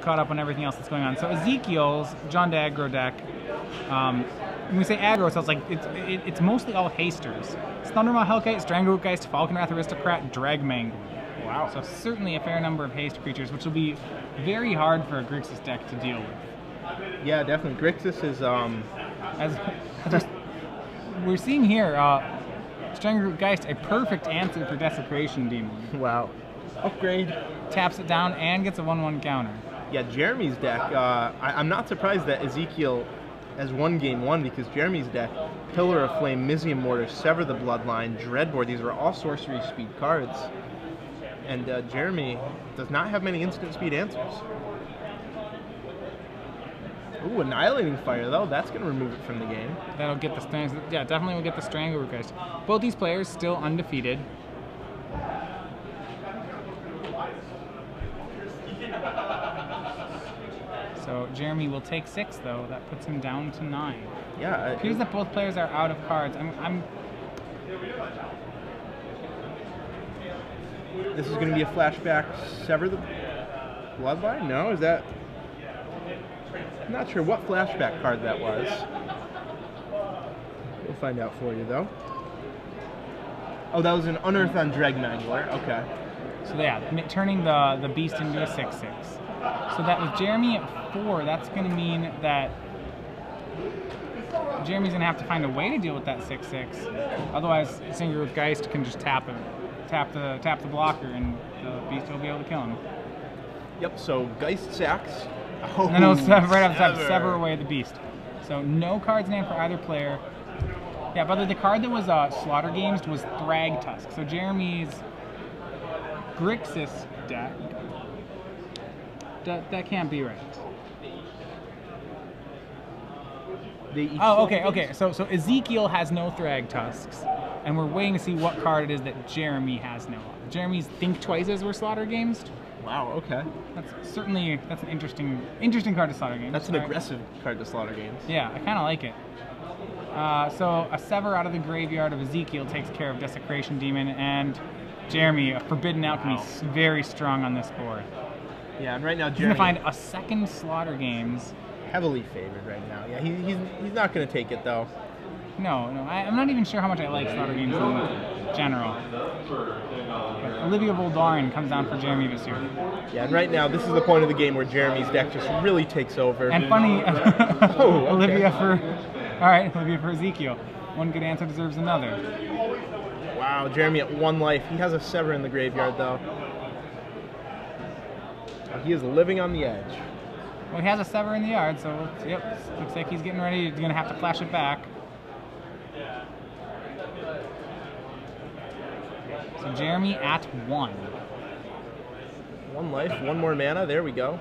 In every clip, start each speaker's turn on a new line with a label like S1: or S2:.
S1: caught up on everything else that's going on. So Ezekiel's John de aggro deck. When we say aggro, so it's like it's mostly all hasters. It's Thundermaw, Hellkite, Stranglerootgeist, Falconwrath Aristocrat, Dragmangle.
S2: Wow.
S1: So certainly a fair number of haste creatures, which will be very hard for a Grixis deck to deal with.
S2: Yeah, definitely. Grixis is
S1: as we're seeing here, Stranglerootgeist, a perfect answer for Desecration Demon.
S2: wow. Upgrade.
S1: Taps it down and gets a 1/1 counter.
S2: Yeah, Jeremy's deck. I'm not surprised that Ezekiel has won game 1 because Jeremy's deck, Pillar of Flame, Mizium Mortar, Sever the Bloodline, Dreadboard. These are all sorcery speed cards. And Jeremy does not have many instant speed answers. Ooh, Annihilating Fire, though. That's going to remove it from the game.
S1: That'll get the yeah, definitely will get the Stranglerootgeist. Both these players still undefeated. So Jeremy will take 6, though. That puts him down to 9.
S2: Yeah.
S1: It appears that both players are out of cards.
S2: This is going to be a flashback. Sever the Bloodline? No, is that? I'm not sure what flashback card that was. We'll find out for you, though. Oh, that was an Unearth on Dragmangler. Okay.
S1: So yeah, turning the beast into a 6/6. So that with Jeremy at 4, that's going to mean that Jeremy's going to have to find a way to deal with that 6/6. Otherwise, Stranglerootgeist can just tap him, tap the blocker, and the beast will be able to kill him.
S2: Yep. So Geist sacks. Oh,
S1: and then it'll right off the top, sever away the beast. So no cards named for either player. Yeah, but the card that was Slaughter Games was Thragtusk. So Jeremy's Grixis deck. That can't be right. Oh, okay. So Ezekiel has no Thragtusks, and we're waiting to see what card it is that Jeremy has no of. Jeremy's Think Twice's were Slaughter Games.
S2: Wow. Okay.
S1: That's an interesting card to Slaughter Games.
S2: That's an aggressive card to Slaughter Games.
S1: Yeah, I kind of like it. So a Sever out of the graveyard of Ezekiel takes care of Desecration Demon, and Jeremy, a Forbidden Alchemy, very strong on this board.
S2: Yeah, and right now
S1: He's
S2: Jeremy
S1: gonna find a second Slaughter Games.
S2: Heavily favored right now. Yeah, he's not gonna take it though.
S1: No, I'm not even sure how much I like Slaughter Games in general. But Olivia Voldaren comes down for Jeremy this year.
S2: Yeah, and right now this is the point of the game where Jeremy's deck just really takes over.
S1: And funny,
S2: oh, okay.
S1: Olivia for Ezekiel. One good answer deserves another.
S2: Wow, Jeremy at 1 life. He has a Sever in the graveyard though. He is living on the edge.
S1: Well, he has a Sever in the yard, so yep, looks like he's getting ready. He's gonna have to flash it back. So Jeremy at 1.
S2: 1 life, 1 more mana. There we go.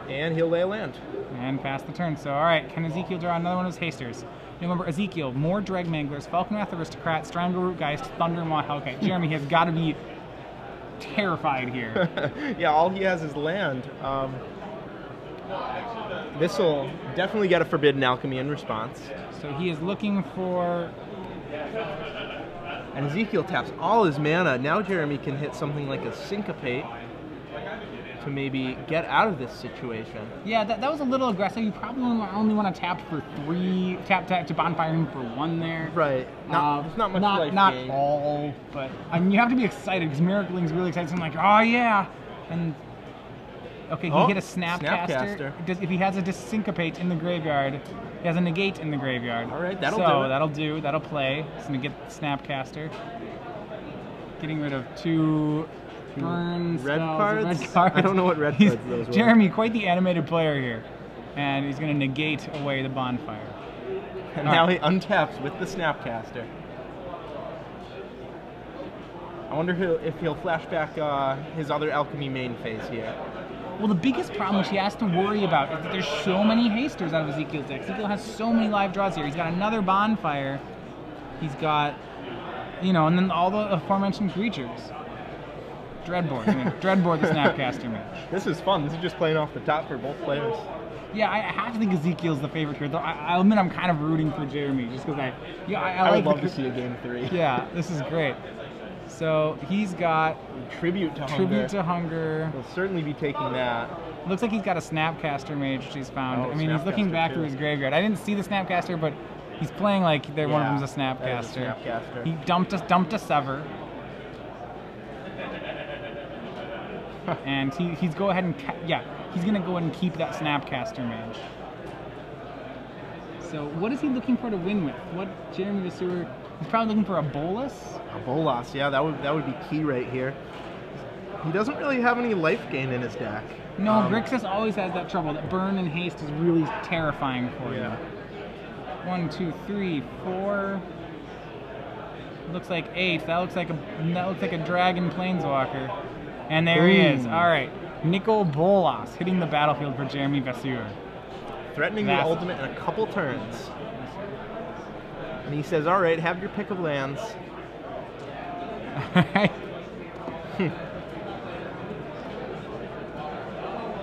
S2: And he'll lay a land.
S1: And pass the turn. So all right, can Ezekiel draw another one of his hasters? Remember, Ezekiel, more Dragmanglers, Falconwrath Aristocrat, Stranglerootgeist, Thundermaw, Hellkite. Jeremy has got to be terrified here.
S2: Yeah, all he has is land. This will definitely get a Forbidden Alchemy in response.
S1: So he is looking for...
S2: And Ezekiel taps all his mana. Now Jeremy can hit something like a Syncopate to maybe get out of this situation.
S1: Yeah, that was a little aggressive. You probably only want to tap for 3, tap to bonfire him for 1 there.
S2: Right. There's not much life
S1: Not
S2: gain.
S1: all, but I mean, you have to be excited because Miracling's really excited. So I'm like, oh yeah, and okay, he hit a Snapcaster. If he has a Syncopate in the graveyard, he has a Negate in the graveyard.
S2: All right, that'll do it.
S1: That'll do. That'll play. He's gonna get Snapcaster, getting rid of 2 burn
S2: red
S1: spells,
S2: cards?
S1: red cards.
S2: I don't know what red cards those were.
S1: Jeremy, quite the animated player here, and he's gonna negate away the bonfire.
S2: And now he untaps with the Snapcaster. I wonder if he'll flash back his other Alchemy main phase here.
S1: Well, the biggest problem which he has to worry about is that there's so many hasters out of Ezekiel's deck. Ezekiel has so many live draws here. He's got another bonfire. He's got, and then all the aforementioned creatures. Dreadboard. Dreadboard the Snapcaster match.
S2: This is fun. This is just playing off the top for both players.
S1: Yeah, I have to think Ezekiel's the favorite here, though I'll admit I'm kind of rooting for Jeremy, just because I
S2: would love to see a game 3.
S1: Yeah, this is great. So he's got
S2: Tribute to Hunger.
S1: Tribute to Hunger.
S2: We'll certainly be taking that.
S1: It looks like he's got a Snapcaster Mage, which he's found.
S2: Oh,
S1: I mean, he's looking back through his graveyard. I didn't see the Snapcaster, but he's playing like one of them's a Snapcaster. He dumped a Sever. And he's go ahead and he's gonna go ahead and keep that Snapcaster Mage. So what is he looking for to win with? What Jeremy Vasseur? He's probably looking for a Bolas.
S2: A Bolas, yeah, that would be key right here. He doesn't really have any life gain in his deck.
S1: No, Grixis always has that trouble. That burn and haste is really terrifying for you. 1, 2, 3, 4. Looks like 8. That looks like a dragon planeswalker. And there he is. All right, Nico Bolas hitting the battlefield for Jeremy Vasseur.
S2: Threatening the ultimate in a couple turns. And he says, all right, have your pick of lands.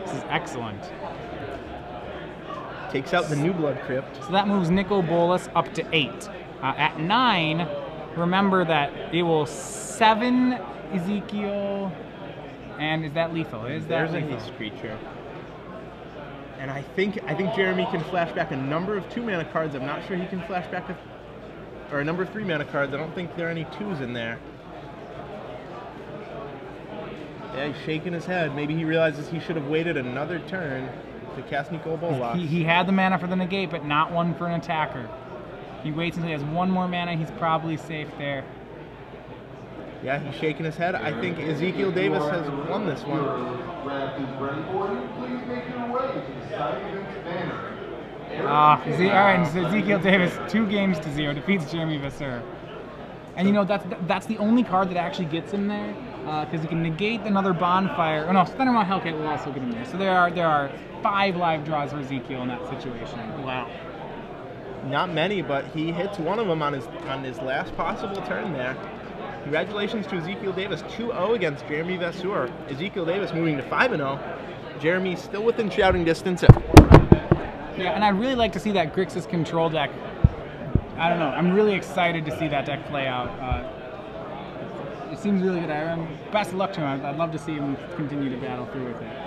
S1: This is excellent.
S2: Takes out the New Blood Crypt.
S1: So that moves Nico Bolas up to 8. At 9, remember that it will 7 Ezekiel. And is that lethal? There's
S2: a haste creature. And I think Jeremy can flash back a number of 2-mana cards. I'm not sure he can flash back a number of 3-mana cards. I don't think there are any 2s in there. Yeah, he's shaking his head. Maybe he realizes he should have waited another turn to cast Nico Bolas.
S1: He had the mana for the negate, but not one for an attacker. He waits until he has 1 more mana. He's probably safe there.
S2: Yeah, he's shaking his head. I think Ezekiel Davis has won this one.
S1: All right, so Ezekiel Davis, 2-0, defeats Jeremy Vasseur. And you know, that's the only card that actually gets him there, because he can negate another bonfire. Oh no, Thundermaw Hellcat will also get him there. So there are 5 live draws for Ezekiel in that situation. Wow.
S2: Not many, but he hits one of them on his last possible turn there. Congratulations to Ezekiel Davis, 2-0 against Jeremy Vasseur. Ezekiel Davis moving to 5-0. Jeremy still within shouting distance.
S1: Yeah, and I'd really like to see that Grixis control deck. I don't know. I'm really excited to see that deck play out. It seems really good. Best of luck to him. I'd love to see him continue to battle through with it.